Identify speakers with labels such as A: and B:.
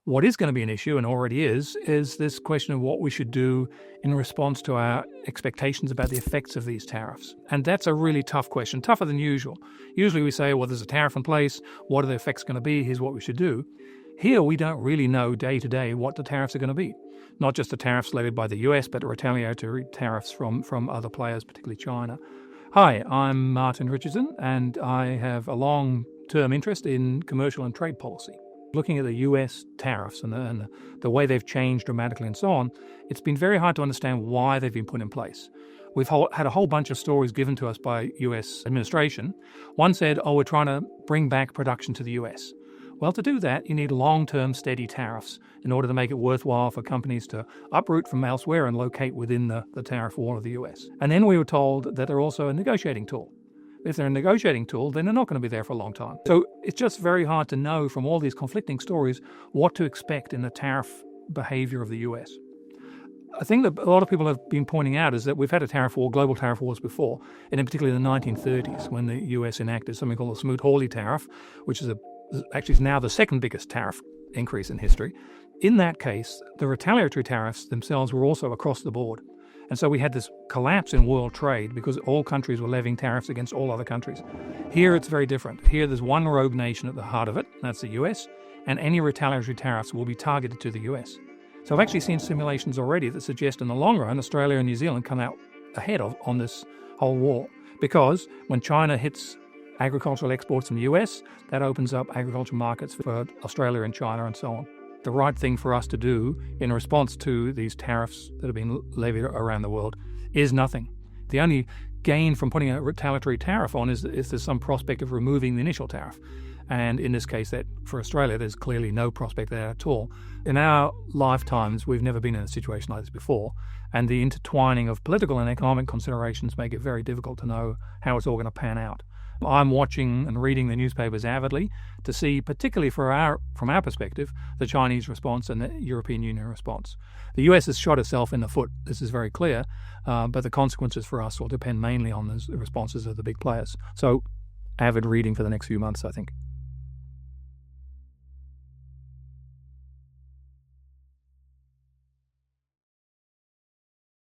A: What is going to be an issue, and already is this question of what we should do in response to our expectations about the effects of these tariffs. And that's a really tough question, tougher than usual. Usually we say, well, there's a tariff in place. What are the effects going to be? Here's what we should do. Here, we don't really know day to day what the tariffs are going to be. Not just the tariffs levied by the US, but the retaliatory tariffs from other players, particularly China. Hi, I'm Martin Richardson, and I have a long-term interest in commercial and trade policy. Looking at the US tariffs and the way they've changed dramatically and so on, it's been very hard to understand why they've been put in place. We've had a whole bunch of stories given to us by US administration. One said, we're trying to bring back production to the US. Well, to do that, you need long-term steady tariffs in order to make it worthwhile for companies to uproot from elsewhere and locate within the tariff wall of the US. And then we were told that they're also a negotiating tool. If they're a negotiating tool, then they're not going to be there for a long time. So it's just very hard to know from all these conflicting stories what to expect in the tariff behavior of the US. I think that a lot of people have been pointing out is that we've had a tariff war, global tariff wars before, and in particular in the 1930s when the US enacted something called the Smoot-Hawley tariff, which is actually is now the second biggest tariff increase in history. In that case, the retaliatory tariffs themselves were also across the board. And so we had this collapse in world trade because all countries were levying tariffs against all other countries. Here it's very different. Here there's one rogue nation at the heart of it, and that's the US, and any retaliatory tariffs will be targeted to the US. So I've actually seen simulations already that suggest in the long run Australia and New Zealand come out ahead on this whole war, because when China hits agricultural exports from the US, that opens up agricultural markets for Australia and China and so on. The right thing for us to do in response to these tariffs that have been levied around the world is nothing. The only gain from putting a retaliatory tariff on is there's some prospect of removing the initial tariff. And in this case, that for Australia, there's clearly no prospect there at all. In our lifetimes, we've never been in a situation like this before. And the intertwining of political and economic considerations make it very difficult to know how it's all going to pan out. I'm watching and reading the newspapers avidly to see, particularly from our perspective, the Chinese response and the European Union response. The US has shot itself in the foot, this is very clear, but the consequences for us will depend mainly on the responses of the big players. So avid reading for the next few months, I think.